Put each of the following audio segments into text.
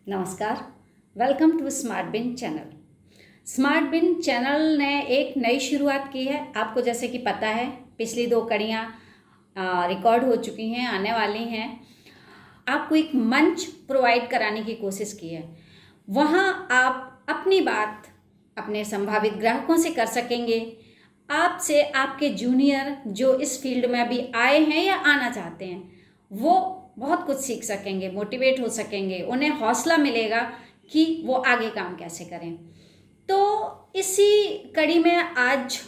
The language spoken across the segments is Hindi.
नमस्कार, welcome to smart bin channel. Smart bin channel ने एक नई शुरुआत की है। आपको जैसे कि पता है, पिछली 2 कड़ियाँ रिकॉर्ड हो चुकी हैं, आने वाली हैं। आपको एक मंच प्रोवाइड कराने की कोशिश की है। वहाँ आप अपनी बात अपने संभावित ग्राहकों से कर सकेंगे। आपसे आपके जूनियर जो इस फील्ड में अभी आए हैं या आना चाहते हैं, वो बहुत कुछ सीख सकेंगे, मोटिवेट हो सकेंगे, उन्हें हौसला मिलेगा कि वो आगे काम कैसे करें। तो इसी कड़ी में आज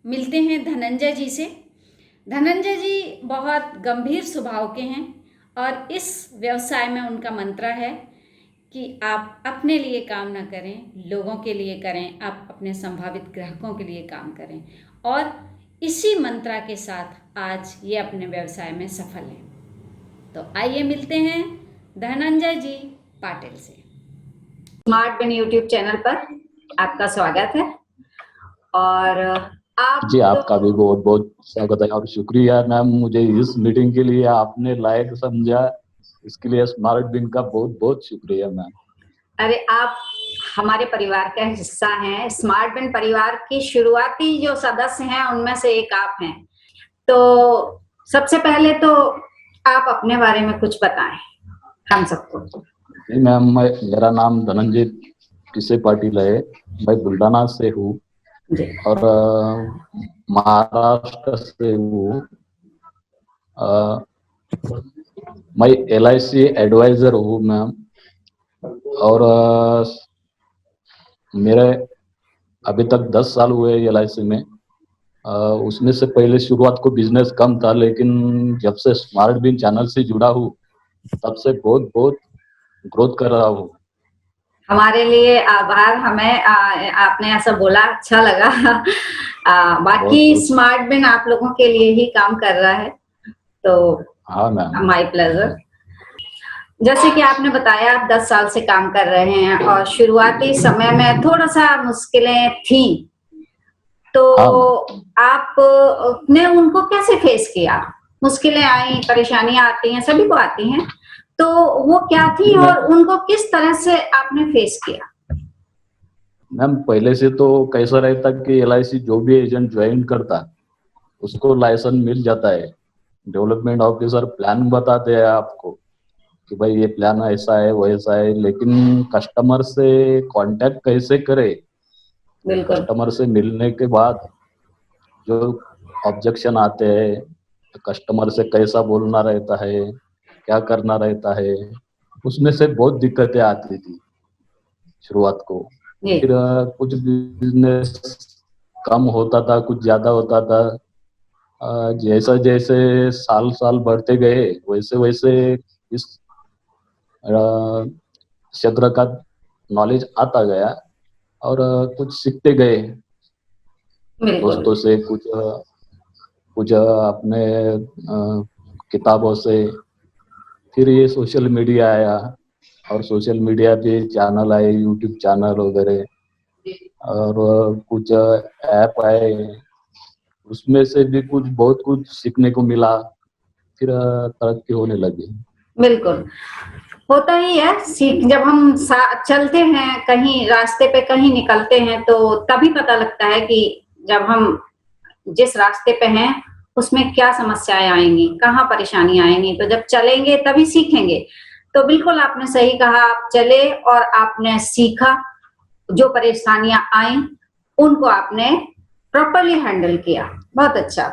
मिलते हैं धनंजय जी से। धनंजय जी बहुत गंभीर स्वभाव के हैं और इस व्यवसाय में उनका मंत्र है कि आप अपने लिए काम ना करें, लोगों के लिए करें, आप अपने संभावित ग्राहकों के लिए काम करें। और इसी मंत्र के साथ आज ये अपने व्यवसाय में सफल हैं। तो आइए मिलते हैं धनंजय जी पाटिल से। स्मार्ट बिन यूट्यूब चैनल पर आपका स्वागत है। और आप जी, आपका भी बहुत बहुत स्वागत है और शुक्रिया मैम, मुझे इस मीटिंग के लिए आपने लायक समझा, इसके लिए स्मार्ट बिन का बहुत बहुत शुक्रिया मैम। अरे, आप हमारे परिवार का हिस्सा हैं। स्मार्ट बिन परिवार की शुरुआती जो सदस्य हैं उनमें से एक आप हैं। तो सबसे पहले तो आप अपने बारे में कुछ बताएं हम सबको। जी मैम, मेरा नाम धनंजय किसे पाटिल है। मैं बुल्ढाना से हूँ और महाराष्ट्र से हूँ। मैं LIC एडवाइजर हूँ मैम। और मेरे अभी तक 10 साल हुए LIC में। उसमें से पहले शुरुआत को बिजनेस कम था, लेकिन जब से स्मार्ट बिन चैनल से जुड़ा हूँ तब से बहुत बहुत ग्रोथ कर रहा हूँ। हमारे लिए आभार। हमें आपने ऐसा बोला, अच्छा लगा। बाकी स्मार्ट बिन आप लोगों के लिए ही काम कर रहा है, तो हाँ मैम, माय प्लेजर। जैसे कि आपने बताया, आप 10 साल से काम कर रहे हैं और शुरुआती समय में थोड़ा सा मुश्किलें थी, तो आपने उनको कैसे फेस किया? मुश्किलें आई, परेशानियां आती हैं, सभी को आती हैं, तो वो क्या थी और उनको किस तरह से आपने फेस किया? मैम, पहले से तो कैसा रहता कि LIC जो भी एजेंट ज्वाइन करता उसको लाइसेंस मिल जाता है। डेवलपमेंट ऑफिसर प्लान बताते हैं आपको कि भाई ये प्लान ऐसा है वैसा है, लेकिन कस्टमर से कांटेक्ट कैसे करे, कस्टमर से मिलने के बाद जो ऑब्जेक्शन आते हैं, कस्टमर से कैसा बोलना रहता है, क्या करना रहता है, उसमें से बहुत दिक्कतें आती थी शुरुआत को। फिर कुछ बिजनेस कम होता था, कुछ ज्यादा होता था। जैसा जैसे साल बढ़ते गए वैसे वैसे इस क्षेत्र का नॉलेज आता गया और कुछ सीखते गए दोस्तों से, कुछ अपने किताबों से। फिर ये सोशल मीडिया आया और सोशल मीडिया पे चैनल आए, यूट्यूब चैनल वगैरह, और कुछ ऐप आए, उसमें से भी बहुत कुछ सीखने को मिला। फिर तरक्की होने लगी। बिल्कुल होता ही है। जब हम चलते हैं, कहीं रास्ते पे कहीं निकलते हैं, तो तभी पता लगता है कि जब हम जिस रास्ते पे हैं उसमें क्या समस्याएं आएंगी, कहाँ परेशानी आएंगी। तो जब चलेंगे तभी सीखेंगे। तो बिल्कुल आपने सही कहा, आप चले और आपने सीखा, जो परेशानियां आई उनको आपने प्रॉपरली हैंडल किया। बहुत अच्छा।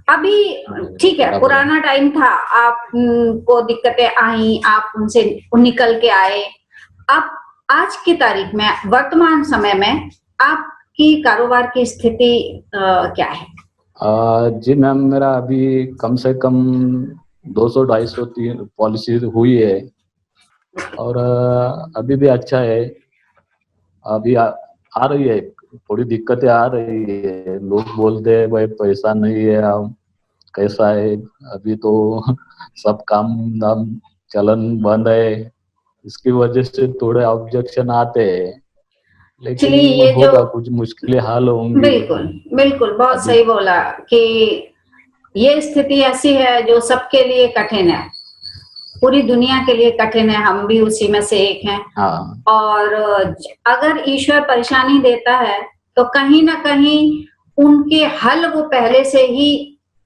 अभी ठीक है, पुराना टाइम था, आपको दिक्कतें आई, आप उनसे निकल के आए। अब आज की तारीख में, वर्तमान समय में आपकी कारोबार की स्थिति क्या है? जी मैम, मेरा अभी कम से कम 200-250 पॉलिसी हुई है और अभी भी अच्छा है। अभी आ रही है, थोड़ी दिक्कतें आ रही है। लोग बोलते हैं भाई पैसा नहीं है, हम कैसा है। अभी तो सब काम दाम चलन बंद है, इसकी वजह से थोड़े ऑब्जेक्शन आते हैं, लेकिन ये होगा, कुछ मुश्किलें हल होंगी। बिल्कुल बिल्कुल, बहुत सही बोला कि ये स्थिति ऐसी है जो सबके लिए कठिन है, पूरी दुनिया के लिए कठिन है, हम भी उसी में से एक हैं। हाँ और अगर ईश्वर परेशानी देता है तो कहीं ना कहीं उनके हल वो पहले से ही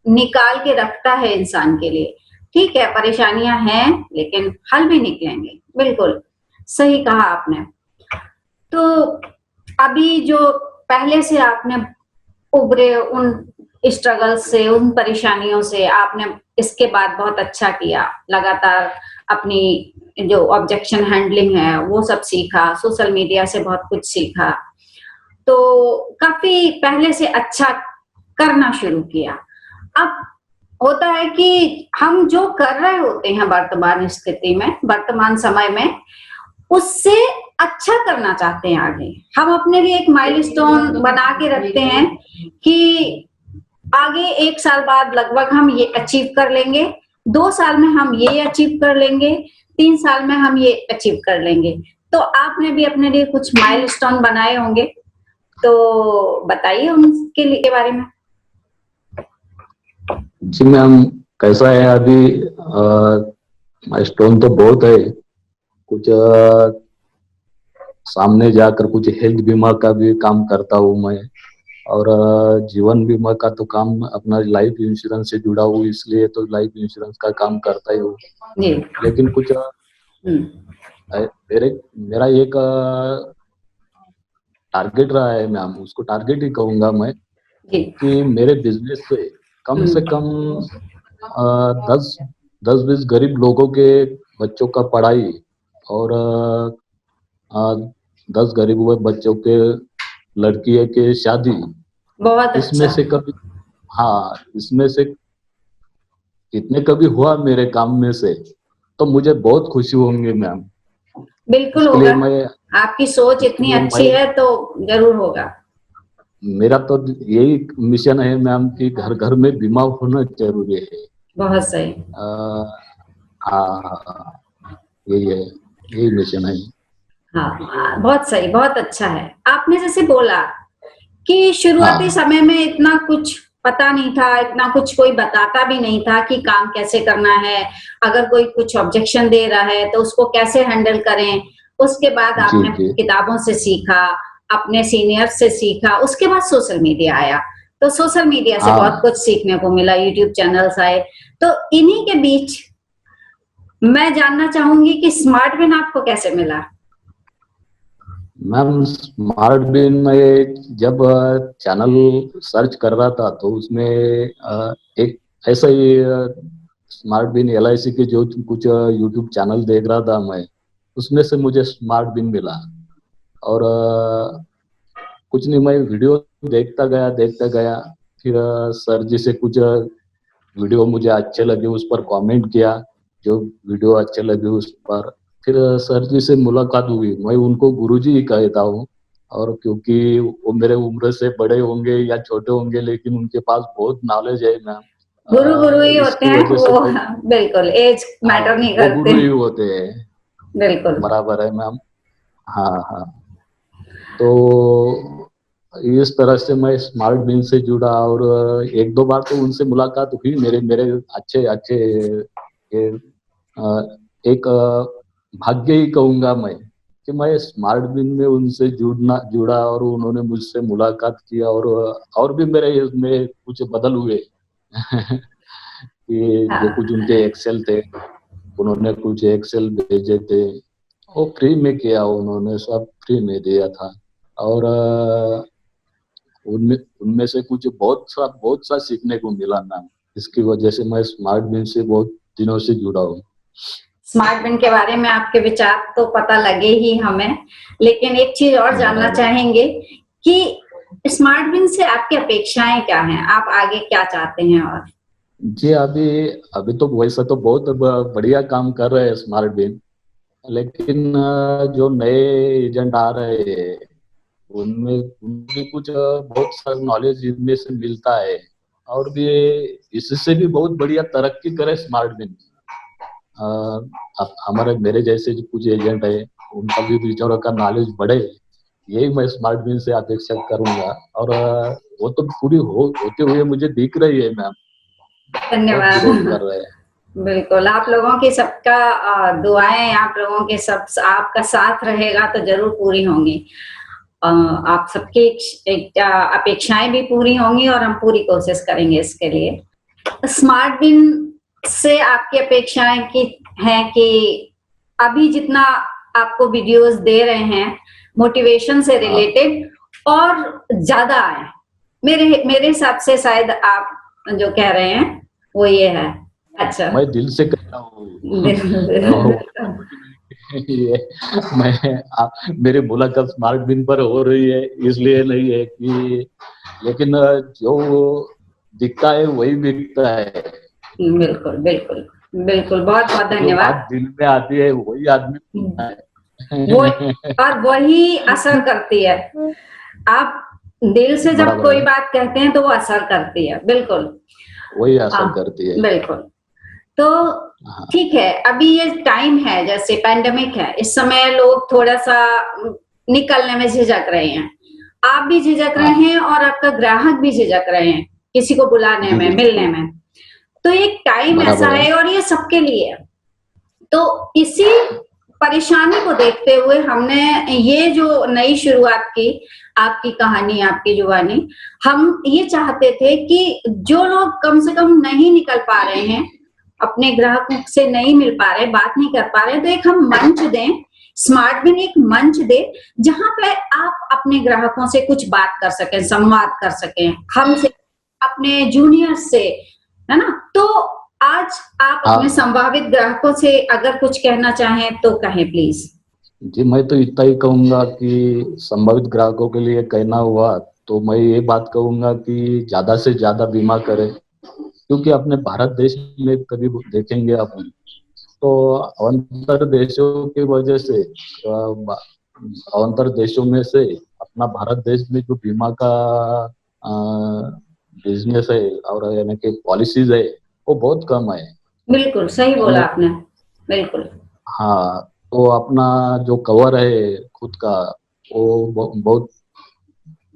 निकाल के रखता है इंसान के लिए। ठीक है, परेशानियां हैं लेकिन हल भी निकलेंगे। बिल्कुल सही कहा आपने। तो अभी जो पहले से आपने उभरे उन स्ट्रगल से, उन परेशानियों से, आपने इसके बाद बहुत अच्छा किया, लगातार अपनी जो ऑब्जेक्शन हैंडलिंग है वो सब सीखा, सोशल मीडिया से बहुत कुछ सीखा, तो काफी पहले से अच्छा करना शुरू किया। अब होता है कि हम जो कर रहे होते हैं वर्तमान स्थिति में, वर्तमान समय में, उससे अच्छा करना चाहते हैं आगे। हम अपने लिए एक माइलस्टोन बना के रखते हैं कि आगे 1 साल बाद लगभग हम ये अचीव कर लेंगे, 2 साल में हम ये अचीव कर लेंगे, 3 साल में हम ये अचीव कर लेंगे। तो आपने भी अपने लिए कुछ माइलस्टोन बनाए होंगे, तो बताइए उनके लिए के बारे में। जी मैम, कैसा है अभी माइलस्टोन तो बहुत है। कुछ सामने जाकर कुछ हेल्थ बीमा का भी काम करता हूँ मैं, और जीवन बीमा का तो काम अपना लाइफ इंश्योरेंस से जुड़ा हूँ, इसलिए तो लाइफ इंश्योरेंस का काम करता ही हूँ। जी। लेकिन कुछ मेरा एक टारगेट रहा है मैम, उसको टारगेट ही कहूंगा मैं, जी। कि मेरे बिजनेस से कम 10-20 गरीब लोगों के बच्चों का पढ़ाई, और 10 गरीब हुए बच्चों के लड़की के शादी, बहुत इसमें अच्छा। से कभी, हाँ, इसमें से कितने कभी हुआ मेरे काम में से, तो मुझे बहुत खुशी होंगी मैम। बिल्कुल इसके लिए होगा, मैं आपकी सोच इसके इतनी लिए अच्छी मैं है तो जरूर होगा। मेरा तो यही मिशन है मैम कि घर घर में बीमा होना जरूरी है। बहुत सही। हाँ हाँ, यही है, यही मिशन है। हाँ, बहुत सही, बहुत अच्छा है। आपने जैसे बोला कि शुरुआती हाँ समय में इतना कुछ पता नहीं था, इतना कुछ कोई बताता भी नहीं था कि काम कैसे करना है, अगर कोई कुछ ऑब्जेक्शन दे रहा है तो उसको कैसे हैंडल करें। उसके बाद जी आपने जी। किताबों से सीखा, अपने सीनियर से सीखा, उसके बाद सोशल मीडिया आया, तो सोशल मीडिया से बहुत हाँ कुछ सीखने को मिला, यूट्यूब चैनल्स आए। तो इन्हीं के बीच मैं जानना चाहूंगी कि स्मार्ट बिन आपको कैसे मिला। मैम, स्मार्ट बिन में जब चैनल सर्च कर रहा था तो उसमें एक ऐसा ही स्मार्ट बिन LIC के जो कुछ यूट्यूब चैनल देख रहा था मैं, उसमें से मुझे स्मार्ट बिन मिला। और कुछ नहीं, मैं वीडियो देखता गया, फिर सर जी से कुछ वीडियो मुझे अच्छे लगे, उस पर कमेंट किया, जो वीडियो अच्छे लगे उस पर फिर सर जी से मुलाकात हुई। मैं उनको गुरुजी ही कहता हूँ, और क्योंकि वो मेरे उम्र से बड़े होंगे या छोटे होंगे, लेकिन उनके पास बहुत नॉलेज है मैम। गुरु गुरु ही होते इसकी हैं वजह से वो। मैं, बिल्कुल, एज हाँ, मैटर नहीं वो करते। गुरु ही होते हैं। बिल्कुल। बराबर है मैम। हाँ हाँ। तो इस तरह से मैं स्मार्ट बिन से जुड़ा, और एक दो बार तो उनसे मुलाकात हुई, मेरे मेरे अच्छे अच्छे ये, एक भाग्य ही कहूंगा मैं, कि मैं स्मार्ट बिन में उनसे जुड़ा और उन्होंने मुझसे मुलाकात किया, और भी मेरे इसमें कुछ बदल हुए कि जो कुछ हाँ। उनके एक्सेल थे, उन्होंने कुछ एक्सेल भेजे थे, वो फ्री में किया, उन्होंने सब फ्री में दिया था। और उनमें उनमें से कुछ बहुत सा सीखने को मिला मैम। इसकी वजह से मैं स्मार्ट बिन से बहुत दिनों से जुड़ा हूँ। स्मार्ट बिन के बारे में आपके विचार तो पता लगे ही हमें, लेकिन एक चीज और जानना बराबर। चाहेंगे कि स्मार्ट बिन से आपकी अपेक्षाएं क्या हैं, आप आगे क्या चाहते हैं। और जी, अभी अभी तो वैसा तो बहुत बढ़िया काम कर रहे हैं स्मार्ट बिन, लेकिन जो नए एजेंट आ रहे हैं, उनमें उनकी कुछ बहुत सारा नॉलेज इनमें से मिलता है, और भी इससे भी बहुत बढ़िया तरक्की करे स्मार्ट बिन। हमारे मेरे जैसे जो कुछ एजेंट है, उनका भी बेचारों का नॉलेज बढ़े, यही मैं स्मार्ट बिन से अपेक्षा करूंगा। और वो तो पूरी होते हुए मुझे दिख रही है मैम, बहुत धन्यवाद। ग्रोथ कर रहे हैं। बिल्कुल, आप लोगों की सबका दुआएं, आप लोगों के सब आपका साथ रहेगा तो जरूर पूरी होंगी। आप सबकी अपेक्षाएं भी पूरी होंगी और हम पूरी कोशिश करेंगे इसके लिए। स्मार्ट बिन से आपकी अपेक्षाएं की हैं कि अभी जितना आपको वीडियोस दे रहे हैं मोटिवेशन से हाँ रिलेटेड और ज्यादा आए। मेरे मेरे हिसाब से शायद आप जो कह रहे हैं वो ये है। अच्छा। मैं दिल से कहता हूँ। वो बिल्कुल। कुछ नहीं ये मैं मेरी मुलाकात स्मार्ट बिन पर हो रही है इसलिए नहीं है कि, लेकिन जो दिखता है वही बिकता है। बिल्कुल बिल्कुल बिल्कुल, बहुत बहुत जो बात धन्यवाद। दिल में आती है वही आदमी बोलता वो है। और वही असर करती है। आप दिल से जब बराबर कोई है, बात कहते हैं तो वो असर करती है। बिल्कुल। वही आ, असर करती है। बिल्कुल। तो हाँ ठीक है, अभी ये टाइम है, जैसे पैंडेमिक है, इस समय लोग थोड़ा सा निकलने में झिझक रहे हैं। आप भी झिझक रहे हाँ हैं और आपका ग्राहक भी झिझक रहे हैं किसी को बुलाने जी में, जी मिलने में। तो एक टाइम ऐसा बराबर है। है और ये सबके लिए है। तो इसी परेशानी को देखते हुए हमने ये जो नई शुरुआत की, आपकी कहानी, आपकी जुबानी, हम ये चाहते थे कि जो लोग कम से कम नहीं निकल पा रहे हैं, अपने ग्राहकों से नहीं मिल पा रहे, बात नहीं कर पा रहे, तो एक हम मंच दें, स्मार्ट बिन एक मंच दे जहां पे आप अपने ग्राहकों से कुछ बात कर सकें, संवाद कर सकें, हमसे, अपने जूनियर से, है ना। तो आज आप अपने हाँ संभावित ग्राहकों से अगर कुछ कहना चाहें तो कहें प्लीज। जी, मैं तो इतना ही कहूंगा कि संभावित ग्राहकों के लिए कहना हुआ तो मैं ये बात कहूंगा कि ज्यादा से ज्यादा बीमा करें, क्योंकि अपने भारत देश में कभी देखेंगे अपन तो अवंतर देशों की वजह से अवंतर देशों में से अपना भारत देश में जो बीमा का बिजनेस है और यानी कि पॉलिसीज है वो बहुत कम है। बिल्कुल सही बोला यानी आपने। बिल्कुल। हाँ, तो अपना जो कवर है खुद का वो बहुत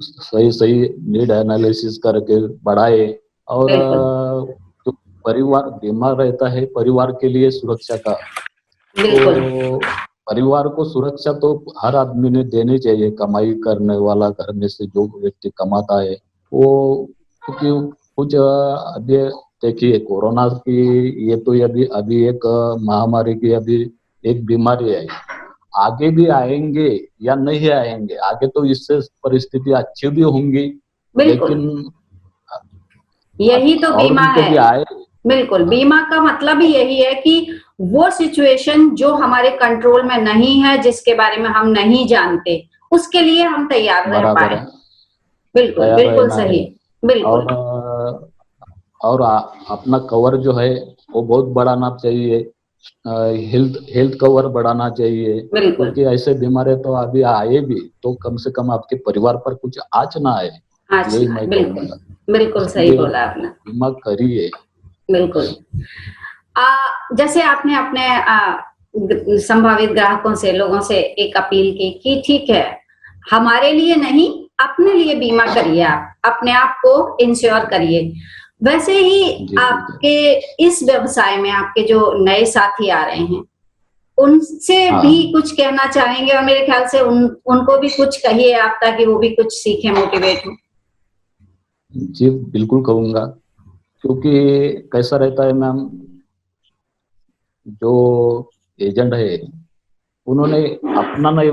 सही सही नीड एनालिसिस करके बढ़ाए, और बिल्कुल। जो परिवार बीमा रहता है परिवार के लिए सुरक्षा का, बिल्कुल। तो परिवार को सुरक्षा तो हर आदमी ने देनी चाहिए, कमाई करने वाला घर में से जो व्यक्ति कमाता है वो, क्योंकि कुछ अभी देखिए कोरोना की ये तो अभी अभी एक महामारी की अभी एक बीमारी है, आगे भी आएंगे या नहीं आएंगे, आगे तो इससे परिस्थिति अच्छी भी होंगी, बिल्कुल, लेकिन यही तो और बीमा भी है। कभी आए। बिल्कुल, बीमा का मतलब ही यही है कि वो सिचुएशन जो हमारे कंट्रोल में नहीं है, जिसके बारे में हम नहीं जानते, उसके लिए हम तैयार रह बराबर पाए। है, बिल्कुल तैयार बिल्कुल रहना है। सही। बिल्कुल। और अपना कवर जो है वो बहुत बढ़ाना चाहिए, हेल्थ हेल्थ कवर बढ़ाना चाहिए, बिल्कुल। क्योंकि ऐसे बीमारी तो अभी आए भी तो कम से कम आपके परिवार पर कुछ आँच ना आए, अच्छा, यही मैं बिल्कुल कहूंगा। बिल्कुल सही इसलिए बोला आपने। बीमा करिए। बिल्कुल। जैसे आपने अपने संभावित ग्राहकों से, लोगों से एक अपील की कि ठीक है, हमारे लिए नहीं, अपने लिए बीमा करिए, आप अपने आप को इंश्योर करिए। वैसे ही जी जी जी। आपके इस व्यवसाय में आपके जो नए साथी आ रहे हैं, उनसे भी हाँ कुछ कहना चाहेंगे, और मेरे ख्याल से उनको भी कुछ कहिए आप, ताकि वो भी कुछ सीखे, मोटिवेट हो। जी बिल्कुल कहूंगा, क्योंकि कैसा रहता है मैम, जो एजेंट है उन्होंने अपना नहीं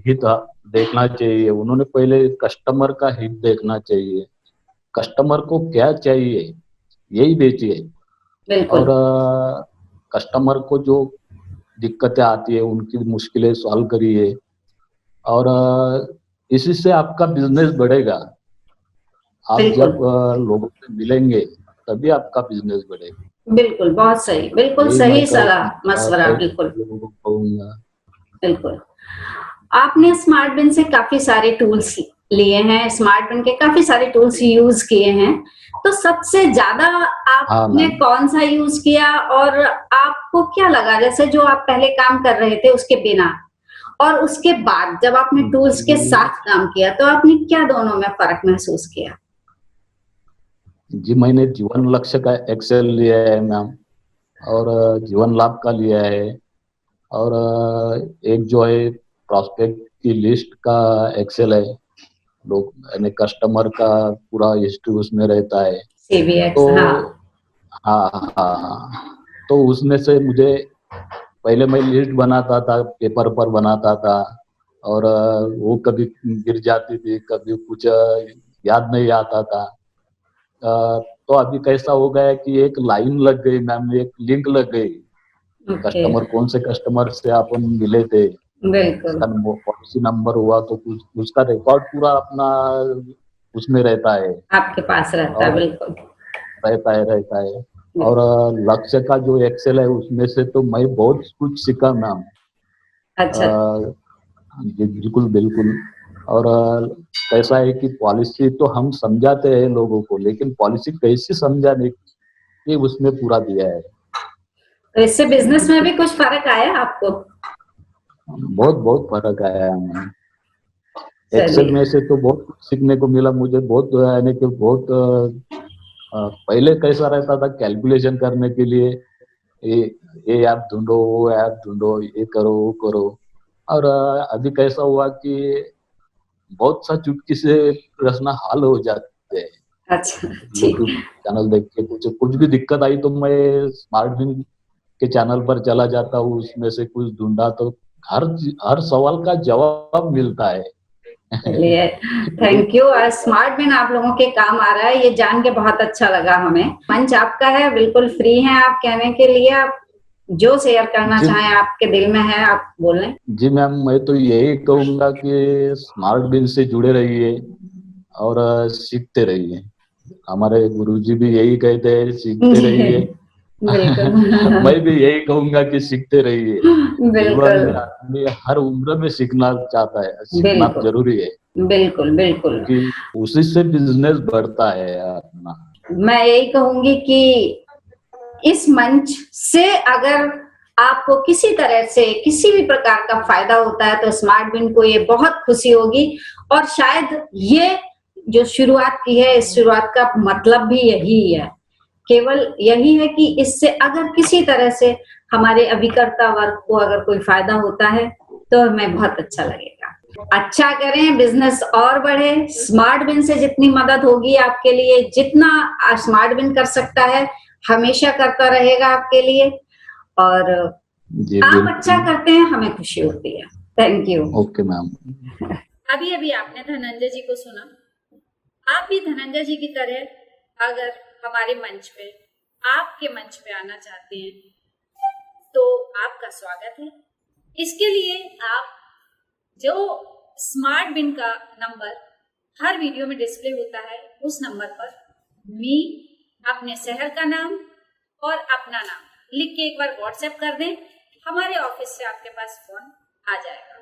हित देखना चाहिए, उन्होंने पहले कस्टमर का हित देखना चाहिए, कस्टमर को क्या चाहिए यही बेचिए, और बिल्कुल। कस्टमर को जो दिक्कतें आती है उनकी मुश्किलें सॉल्व करिए, और इसी से आपका बिजनेस बढ़ेगा। आप बिल्कुल। जब लोगों से मिलेंगे तभी आपका बिजनेस बढ़ेगा। बिल्कुल, बहुत सही, बिल्कुल यही मैं सही सलाह मशवरा। कई बिल्कुल। लोगों को कहूंगा। बिल्कुल। आपने स्मार्ट बिन से काफी सारे टूल्स लिए हैं, स्मार्ट बिन के काफी सारे टूल्स यूज किए हैं, तो सबसे ज्यादा हाँ आपने मैम। कौन सा यूज किया और आपको क्या लगा, जैसे जो आप पहले काम कर रहे थे उसके बिना और उसके बाद जब आपने टूल्स के जी साथ काम किया, तो आपने क्या दोनों में फर्क महसूस किया? जी मैंने जीवन लक्ष्य का एक्सेल लिया है मैम, और जीवन लाभ का लिया है, और एक जो है प्रॉस्पेक्ट की लिस्ट का एक्सेल है। लोग यानी कस्टमर का पूरा हिस्ट्री उसमें रहता है। तो CBX, हाँ। हाँ हाँ हाँ, तो उसमें से मुझे पहले मैं लिस्ट बनाता था, पेपर पर बनाता था, और वो कभी गिर जाती थी, कभी कुछ याद नहीं आता था। तो अभी कैसा हो गया है कि एक लाइन लग गई मैम, एक लिंक लग गई। ओके। कस्टमर कौन से कस्टमर से अपन मिले थे, बिल्कुल। उसका पॉलिसी नंबर हुआ तो कुछ उसका रिकॉर्ड पूरा अपना उसमें रहता है। आपके पास रहता है, और बिल्कुल। रहता है। और लक्ष्य का जो एक्सेल है उसमें से तो मैं बहुत कुछ सीखा मैम। अच्छा। जी बिल्कुल बिल्कुल। और कैसा है कि पॉलिसी तो हम समझाते हैं लोगों को, लेकिन पॉलिसी कैसे समझाने ये उसमें पूरा दिया है। तो इससे बिजनेस में भी कुछ फर्क आया आपको? बहुत बहुत फर्क आया है हमें। एक्सेल चलिए। में से तो बहुत कुछ सीखने को मिला मुझे, बहुत यानी कि बहुत पहले कैसा रहता था कैलकुलेशन करने के लिए, ये ये ऐप ढूंढो, वो ऐप ढूंढो, ये करो वो करो। और अभी कैसा हुआ कि बहुत सा चुटकी से प्रश्न हल हो जाते हैं। अच्छा, ठीक यूट्यूब है। चैनल देख के कुछ कुछ भी दिक्कत आई तो मैं स्मार्ट बिन के चैनल पर चला जाता हूँ, उसमें से कुछ ढूंढा तो हर हर सवाल का जवाब मिलता है। चलिए, ये थैंक यू। स्मार्ट बिन आप लोगों के काम आ रहा है, ये जान के बहुत अच्छा लगा हमें। मंच आपका है, बिल्कुल फ्री हैं आप कहने के लिए। आप जो शेयर करना जी चाहें, आपके दिल में है, आप बोलें। जी मैम, मैं तो यही कहूंगा कि स्मार्ट बिन से जुड़े रहिए और सीखते रहिए। हमारे गुरुजी भी यही कहते हैं, सीखते जी, रहिए। बिल्कुल। मैं भी यही कहूंगा कि सीखते रहिए। जीवन बिल्कुल। में आदमी हर उम्र में सीखना चाहता है, सीखना बिल्कुल। जरूरी है, बिल्कुल। बिल्कुल। क्योंकि उसी से बिजनेस बढ़ता है अपना। मैं यही कहूंगी कि इस मंच से अगर आपको किसी तरह से किसी भी प्रकार का फायदा होता है तो स्मार्ट बिन को ये बहुत खुशी होगी। और शायद ये जो शुरुआत की है, इस शुरुआत का मतलब भी यही है, केवल यही है कि इससे अगर किसी तरह से हमारे अभिकर्ता वर्ग को अगर कोई फायदा होता है तो हमें बहुत अच्छा लगेगा। अच्छा करें, बिजनेस और बढ़े। स्मार्ट बिन से जितनी मदद होगी आपके लिए, जितना स्मार्ट बिन कर सकता है, हमेशा करता रहेगा आपके लिए। और जी आप अच्छा बिल्कुल। करते हैं, हमें खुशी होती है। Thank you. Okay ma'am. अभी अभी आपने धनंजय जी को सुना। आप भी धनंजय जी की तरह अगर हमारे मंच पे, आपके मंच पे आना चाहते हैं तो आपका स्वागत है। इसके लिए आप जो स्मार्ट बिन का नंबर हर वीडियो में डिस्प्ले होता है, उस नंबर पर मी, अपने शहर का नाम और अपना नाम लिख के एक बार व्हाट्सएप कर दें। हमारे ऑफिस से आपके पास फोन आ जाएगा।